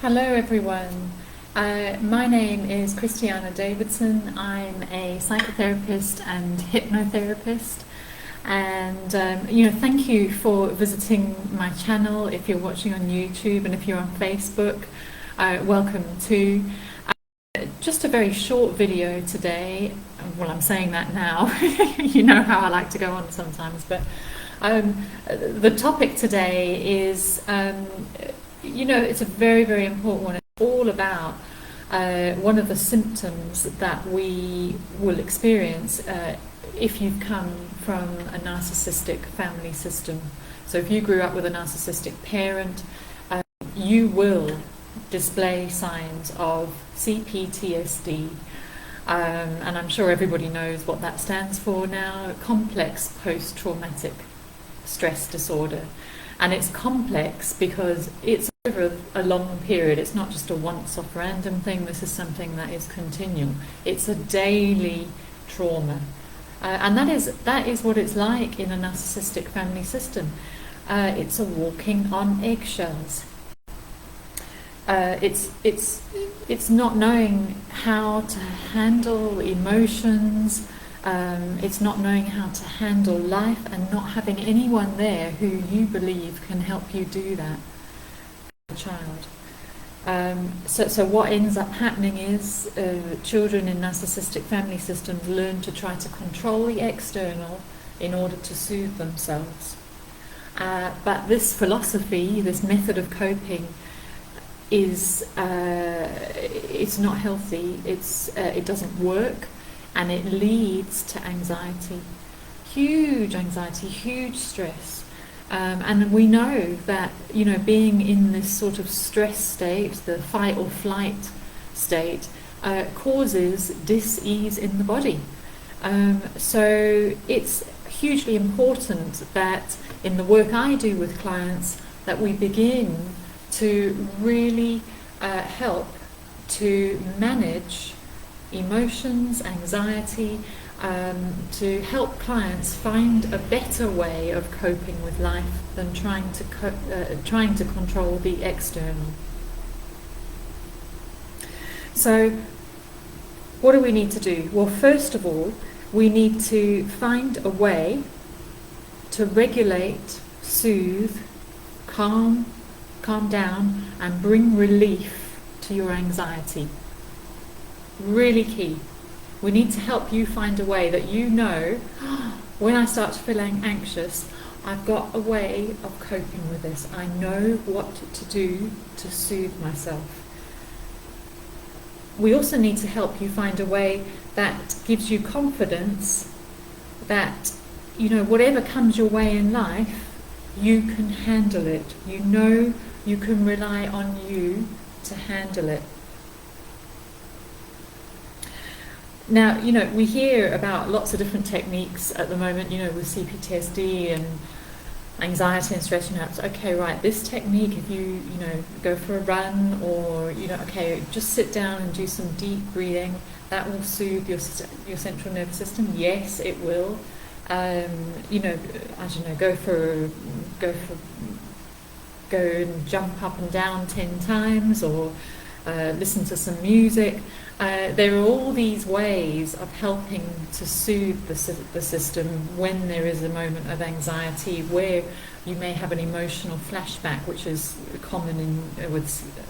Hello everyone. My name is Christiana Davidson. I'm a psychotherapist and hypnotherapist. And thank you for visiting my channel. If you're watching on YouTube and if you're on Facebook, welcome too. Just a very short video today. Well, I'm saying that now. You know how I like to go on sometimes, but the topic today is it's a very, very important one. It's all about one of the symptoms that we will experience if you've come from a narcissistic family system. So if you grew up with a narcissistic parent, you will display signs of CPTSD. And I'm sure everybody knows what that stands for now, complex post-traumatic stress disorder. And it's complex because it's over a long period. It's not just a once-off random thing. This is something that is continual. It's a daily trauma. And that is what it's like in a narcissistic family system. It's a walking on eggshells. It's not knowing how to handle emotions. It's not knowing how to handle life and not having anyone there who you believe can help you do that as a child. So what ends up happening is children in narcissistic family systems learn to try to control the external in order to soothe themselves. But this philosophy, this method of coping, is it's not healthy. It doesn't work. And it leads to anxiety, huge stress. And we know that, being in this sort of stress state, the fight or flight state, causes dis-ease in the body. So it's hugely important that in the work I do with clients, that we begin to really help to manage emotions, anxiety, to help clients find a better way of coping with life than trying to control the external. So what do we need to do? Well, first of all, we need to find a way to regulate, soothe, calm down, and bring relief to your anxiety. Really key. We need to help you find a way that when I start to feel anxious, I've got a way of coping with this. I know what to do to soothe myself. We also need to help you find a way that gives you confidence that, whatever comes your way in life, you can handle it. You can rely on you to handle it. Now, we hear about lots of different techniques at the moment, with CPTSD and anxiety and stress. It's okay, right, this technique, if you, go for a run or, just sit down and do some deep breathing, that will soothe your central nervous system. Yes, it will. Go and jump up and down 10 times or listen to some music. There are all these ways of helping to soothe the system when there is a moment of anxiety where you may have an emotional flashback, which is common with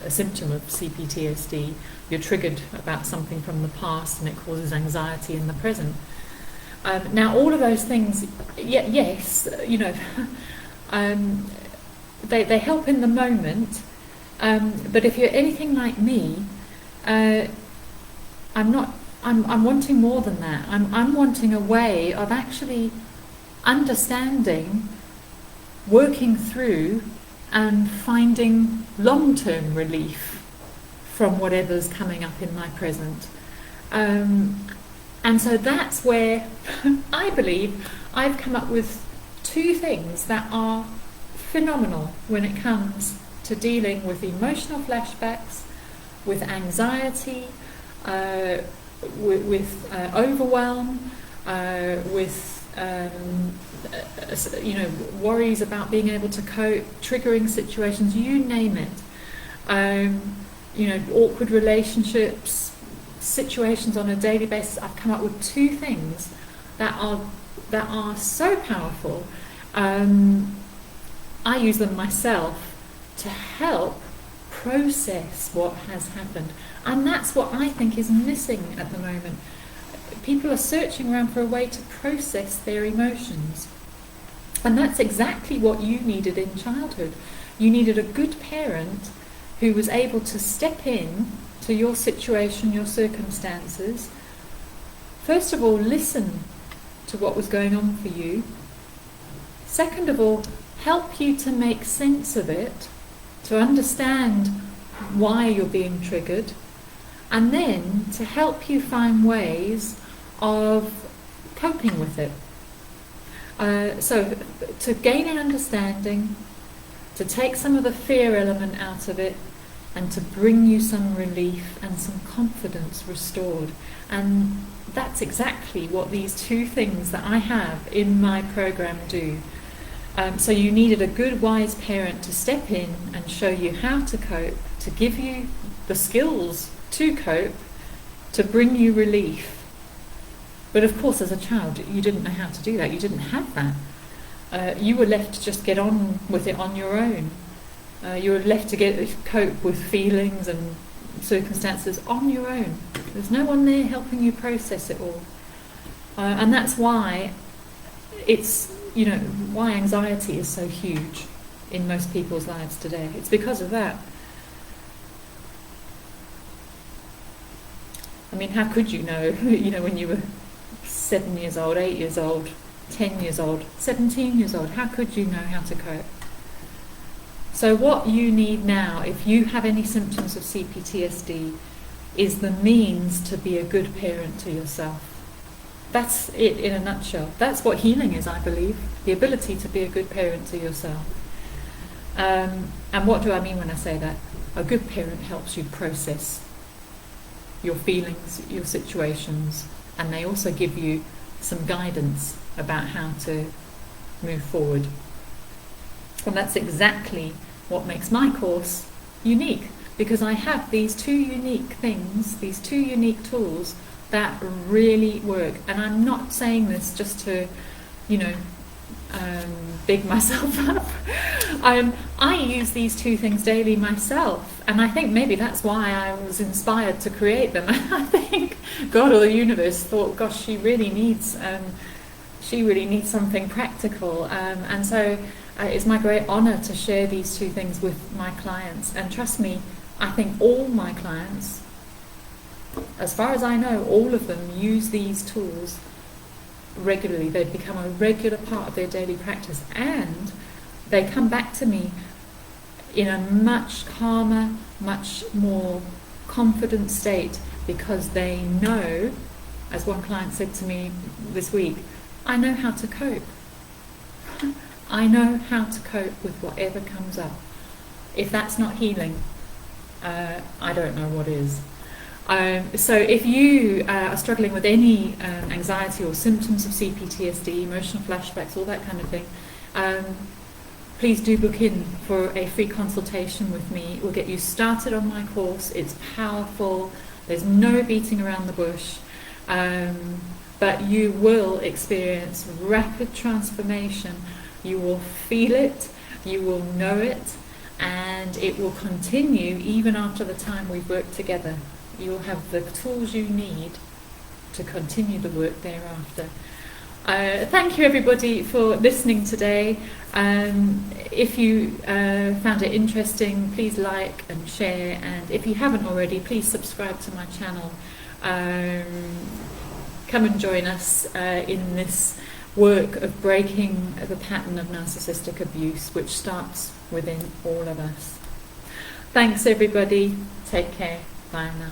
a symptom of CPTSD. You're triggered about something from the past and it causes anxiety in the present. Now, all of those things, yes, they help in the moment. But if you're anything like me, I'm wanting more than that. I'm wanting a way of actually understanding, working through, and finding long-term relief from whatever's coming up in my present. And so that's where I believe I've come up with two things that are phenomenal when it comes to dealing with emotional flashbacks, with anxiety, with overwhelm, with worries about being able to cope, triggering situations, you name it. Awkward relationships, situations on a daily basis. I've come up with 2 things that are so powerful. I use them myself to help process what has happened, and that's what I think is missing at the moment. People are searching around for a way to process their emotions, and that's exactly what you needed in childhood. You needed a good parent who was able to step in to your situation, your circumstances. First of all, listen to what was going on for you. Second of all, help you to make sense of it, to understand why you're being triggered, and then to help you find ways of coping with it. So to gain an understanding, to take some of the fear element out of it, and to bring you some relief and some confidence restored. And that's exactly what these 2 things that I have in my program do. So you needed a good, wise parent to step in and show you how to cope, to give you the skills to cope, to bring you relief. But of course, as a child, you didn't know how to do that. You didn't have that. You were left to just get on with it on your own. You were left to cope with feelings and circumstances on your own. There's no one there helping you process it all. And that's why why anxiety is so huge in most people's lives today. It's because of that. I mean, how could you know, when you were 7 years old, 8 years old, 10 years old, 17 years old, how could you know how to cope? So what you need now, if you have any symptoms of CPTSD, is the means to be a good parent to yourself. That's it in a nutshell. That's what healing is, I believe. The ability to be a good parent to yourself. And what do I mean when I say that? A good parent helps you process your feelings, your situations, and they also give you some guidance about how to move forward. And that's exactly what makes my course unique, because I have these 2 unique things, these 2 unique tools that really work. And I'm not saying this just to, big myself up. I use these 2 things daily myself, and I think maybe that's why I was inspired to create them. I think God or the universe thought, gosh, she really needs something practical, and so it's my great honour to share these 2 things with my clients. And trust me, I think all my clients, as far as I know, all of them use these tools regularly. They become a regular part of their daily practice, and they come back to me in a much calmer, much more confident state, because they know, as one client said to me this week, I know how to cope. I know how to cope with whatever comes up. If that's not healing, I don't know what is. So if you are struggling with any anxiety or symptoms of CPTSD, emotional flashbacks, all that kind of thing, please do book in for a free consultation with me. We'll get you started on my course. It's powerful. There's no beating around the bush. But you will experience rapid transformation. You will feel it, you will know it, and it will continue even after the time we've worked together. You will have the tools you need to continue the work thereafter. Thank you everybody for listening today. If you found it interesting, please like and share, and if you haven't already, please subscribe to my channel. Come and join us in this work of breaking the pattern of narcissistic abuse, which starts within all of us. Thanks everybody. Take care. Bye now.